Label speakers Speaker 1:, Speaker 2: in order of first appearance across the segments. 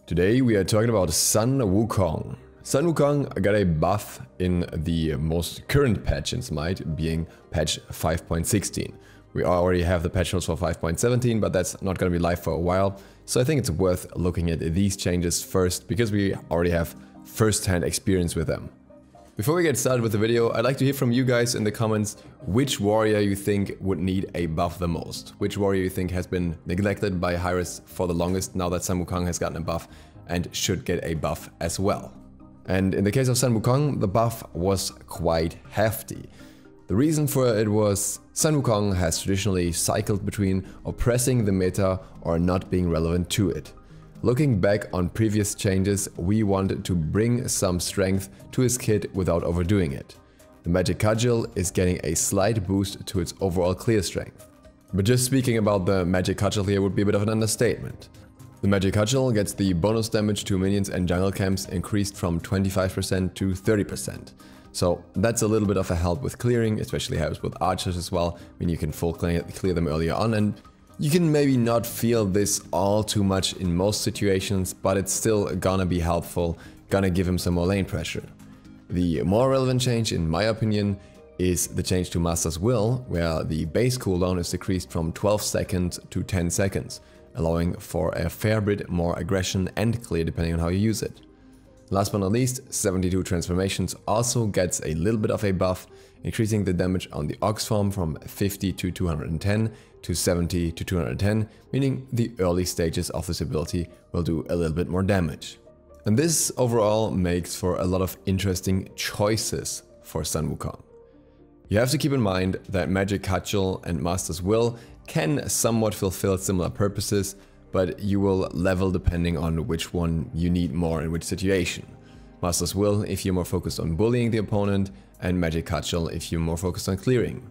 Speaker 1: Today we are talking about Sun Wukong. Sun Wukong got a buff in the most current patch in Smite, being patch 5.16. We already have the patch notes for 5.17, but that's not going to be live for a while, so I think it's worth looking at these changes first, because we already have first-hand experience with them. Before we get started with the video, I'd like to hear from you guys in the comments which warrior you think would need a buff the most. Which warrior you think has been neglected by Hi-Rez for the longest now that Sun Wukong has gotten a buff and should get a buff as well. And in the case of Sun Wukong, the buff was quite hefty. The reason for it was Sun Wukong has traditionally cycled between oppressing the meta or not being relevant to it. Looking back on previous changes, we wanted to bring some strength to his kit without overdoing it. The Magic Cudgel is getting a slight boost to its overall clear strength. But just speaking about the Magic Cudgel here would be a bit of an understatement. The Magic Cudgel gets the bonus damage to minions and jungle camps increased from 25% to 30%. So that's a little bit of a help with clearing, especially helps with archers as well. I mean, you can full clear them earlier on, and you can maybe not feel this all too much in most situations, but it's still gonna be helpful, gonna give him some more lane pressure. The more relevant change, in my opinion, is the change to Master's Will, where the base cooldown is decreased from 12 seconds to 10 seconds, allowing for a fair bit more aggression and clear depending on how you use it. Last but not least, 72 transformations also gets a little bit of a buff, increasing the damage on the Ox form from 50 to 210 to 70 to 210, meaning the early stages of this ability will do a little bit more damage. And this overall makes for a lot of interesting choices for Sun Wukong. You have to keep in mind that Magic Cudgel and Master's Will can somewhat fulfill similar purposes, but you will level depending on which one you need more in which situation. Master's Will if you're more focused on bullying the opponent, and Magic Cudgel if you're more focused on clearing.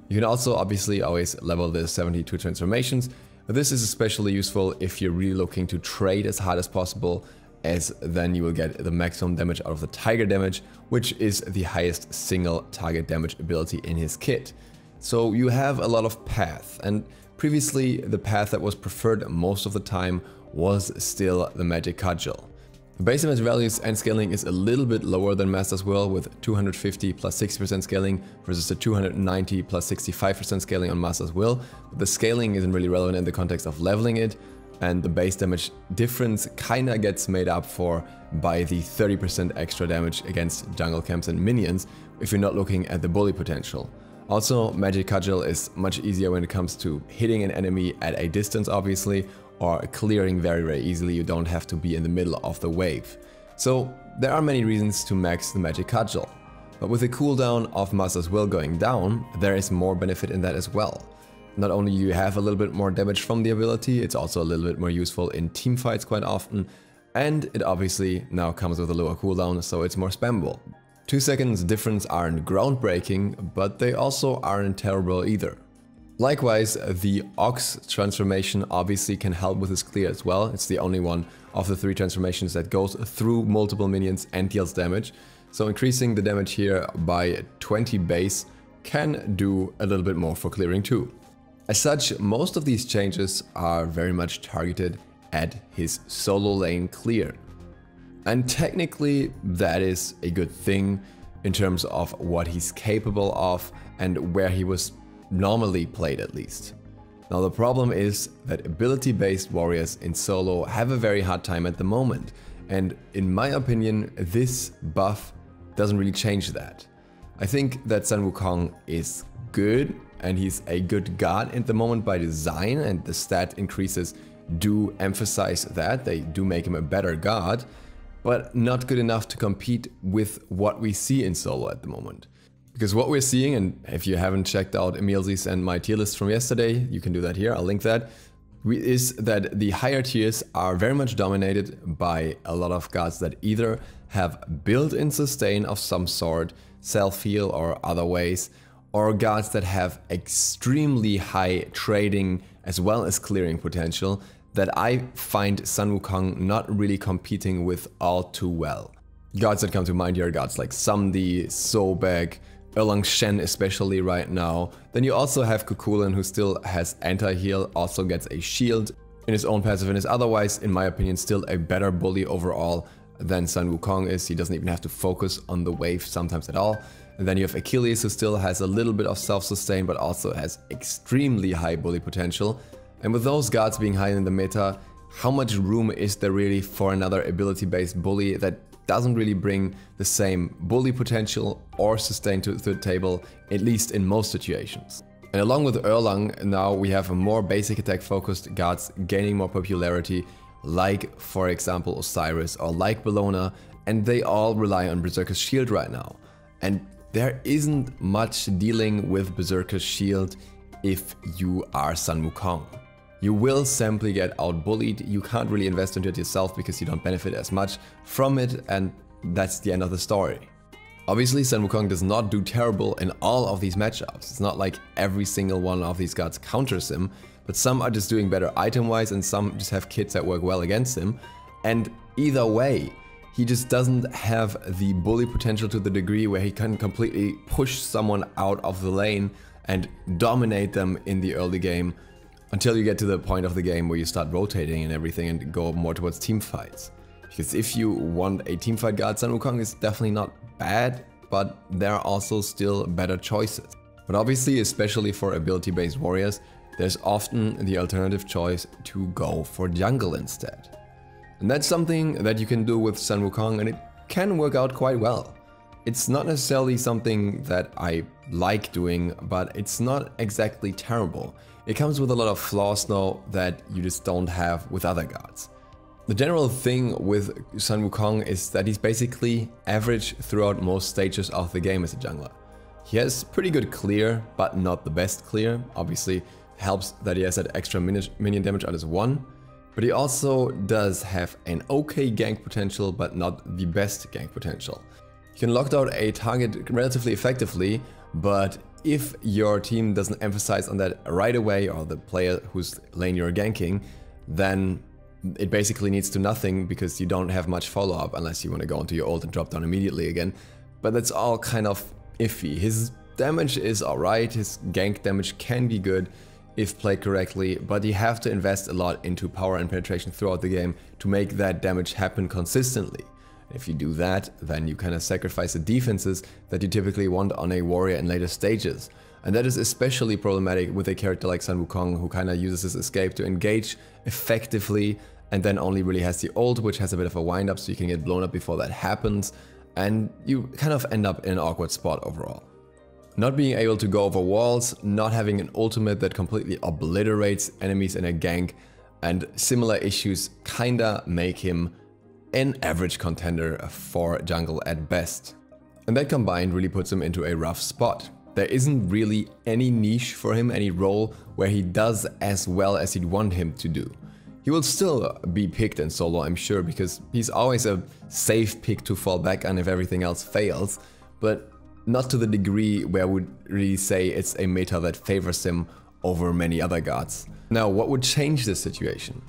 Speaker 1: You can also obviously always level the 72 transformations, but this is especially useful if you're really looking to trade as hard as possible, as then you will get the maximum damage out of the Tiger damage, which is the highest single target damage ability in his kit. So you have a lot of path, and previously the path that was preferred most of the time was still the Magic Cudgel. The base damage values and scaling is a little bit lower than Master's Will, with 250 plus 60% scaling versus the 290 plus 65% scaling on Master's Will. But the scaling isn't really relevant in the context of leveling it, and the base damage difference kinda gets made up for by the 30% extra damage against jungle camps and minions if you're not looking at the bully potential. Also, Magic Cudgel is much easier when it comes to hitting an enemy at a distance, obviously, or clearing very easily. You don't have to be in the middle of the wave. So there are many reasons to max the Magic Cudgel. But with the cooldown of Master's Will going down, there is more benefit in that as well. Not only do you have a little bit more damage from the ability, it's also a little bit more useful in teamfights quite often, and it obviously now comes with a lower cooldown, so it's more spammable. 2 seconds difference aren't groundbreaking, but they also aren't terrible either. Likewise, the Ox transformation obviously can help with his clear as well. It's the only one of the 3 transformations that goes through multiple minions and deals damage. So increasing the damage here by 20 base can do a little bit more for clearing too. As such, most of these changes are very much targeted at his solo lane clear. And technically that is a good thing in terms of what he's capable of and where he was normally played, at least. Now the problem is that ability-based warriors in solo have a very hard time at the moment, and in my opinion this buff doesn't really change that. I think that Sun Wukong is good and he's a good god at the moment by design, and the stat increases do emphasize that, they do make him a better god, but not good enough to compete with what we see in solo at the moment. Because what we're seeing, and if you haven't checked out Emilzi's and my tier list from yesterday, you can do that here, I'll link that, is that the higher tiers are very much dominated by a lot of gods that either have built-in sustain of some sort, self-heal or other ways, or gods that have extremely high trading as well as clearing potential that I find Sun Wukong not really competing with all too well. Gods that come to mind here are gods like Samdi, Sobek, Erlang Shen especially right now. Then you also have Kukulin, who still has anti-heal, also gets a shield. in his own passive and is otherwise, in my opinion, still a better bully overall than Sun Wukong is. He doesn't even have to focus on the wave sometimes at all. And then you have Achilles, who still has a little bit of self-sustain, but also has extremely high bully potential. And with those guards being high in the meta, how much room is there really for another ability-based bully that doesn't really bring the same bully potential or sustain to the table, at least in most situations? And along with Erlang, now we have a more basic attack focused guards gaining more popularity, like for example Osiris or like Bellona, and they all rely on Berserker's Shield right now. And there isn't much dealing with Berserker's Shield if you are Sun Wukong. You will simply get outbullied. You can't really invest into it yourself because you don't benefit as much from it, and that's the end of the story. Obviously, Sun Wukong does not do terrible in all of these matchups. It's not like every single one of these guards counters him, but some are just doing better item-wise and some just have kits that work well against him. And either way, he just doesn't have the bully potential to the degree where he can completely push someone out of the lane and dominate them in the early game, until you get to the point of the game where you start rotating and everything and go more towards team fights. Because if you want a teamfight guard, Sun Wukong is definitely not bad, but there are also still better choices. But obviously, especially for ability-based warriors, there's often the alternative choice to go for jungle instead. And that's something that you can do with Sun Wukong, and it can work out quite well. It's not necessarily something that I like doing, but it's not exactly terrible. It comes with a lot of flaws though that you just don't have with other guards. The general thing with Sun Wukong is that he's basically average throughout most stages of the game as a jungler. He has pretty good clear, but not the best clear. Obviously, helps that he has that extra minion damage on his 1. But he also does have an okay gank potential, but not the best gank potential. You can lock down a target relatively effectively, but if your team doesn't emphasize on that right away, or the player whose lane you're ganking, then it basically needs to nothing because you don't have much follow-up unless you want to go into your ult and drop down immediately again. But that's all kind of iffy. His damage is alright, his gank damage can be good if played correctly, but you have to invest a lot into power and penetration throughout the game to make that damage happen consistently. If you do that, then you kind of sacrifice the defenses that you typically want on a warrior in later stages. And that is especially problematic with a character like Sun Wukong, who kind of uses his escape to engage effectively and then only really has the ult, which has a bit of a wind up so you can get blown up before that happens, and you kind of end up in an awkward spot overall. Not being able to go over walls, not having an ultimate that completely obliterates enemies in a gank, and similar issues kinda make him an average contender for jungle at best. And that combined really puts him into a rough spot. There isn't really any niche for him, any role where he does as well as you'd want him to do. He will still be picked in solo, I'm sure, because he's always a safe pick to fall back on if everything else fails, but not to the degree where I would really say it's a meta that favors him over many other gods. Now, what would change this situation?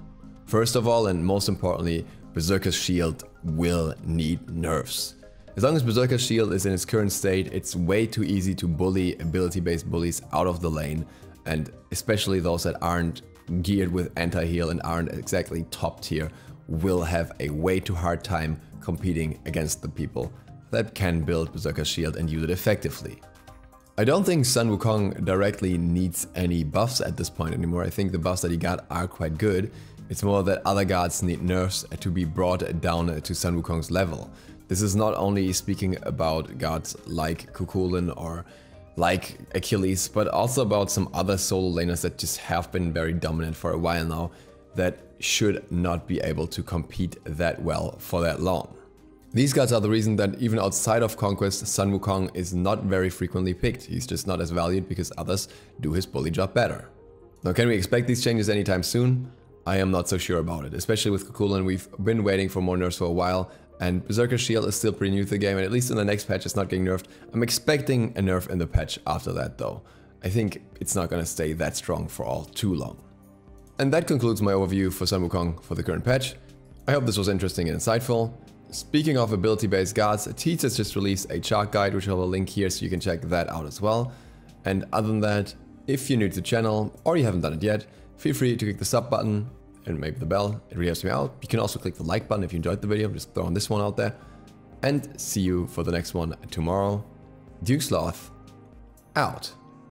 Speaker 1: First of all, and most importantly, Berserker's Shield will need nerfs. As long as Berserker's Shield is in its current state, it's way too easy to bully ability-based bullies out of the lane, and especially those that aren't geared with anti-heal and aren't exactly top tier will have a way too hard time competing against the people that can build Berserker's Shield and use it effectively. I don't think Sun Wukong directly needs any buffs at this point anymore. I think the buffs that he got are quite good. It's more that other gods need nerfs to be brought down to Sun Wukong's level. This is not only speaking about gods like Kukulin or like Achilles, but also about some other solo laners that just have been very dominant for a while now that should not be able to compete that well for that long. These guys are the reason that even outside of Conquest, Sun Wukong is not very frequently picked. He's just not as valued because others do his bully job better. Now, can we expect these changes anytime soon? I am not so sure about it, especially with Kukulin. We've been waiting for more nerfs for a while, and Berserker's Shield is still pretty new to the game, and at least in the next patch it's not getting nerfed. I'm expecting a nerf in the patch after that though. I think it's not gonna stay that strong for all too long. And that concludes my overview for Sun Wukong for the current patch. I hope this was interesting and insightful. Speaking of ability-based gods, Teats has just released a chart guide, which I will link here so you can check that out as well. And other than that, if you're new to the channel or you haven't done it yet, feel free to click the sub button and maybe the bell. It really helps me out. You can also click the like button if you enjoyed the video. Just throwing this one out there. And see you for the next one tomorrow. DukeSloth out.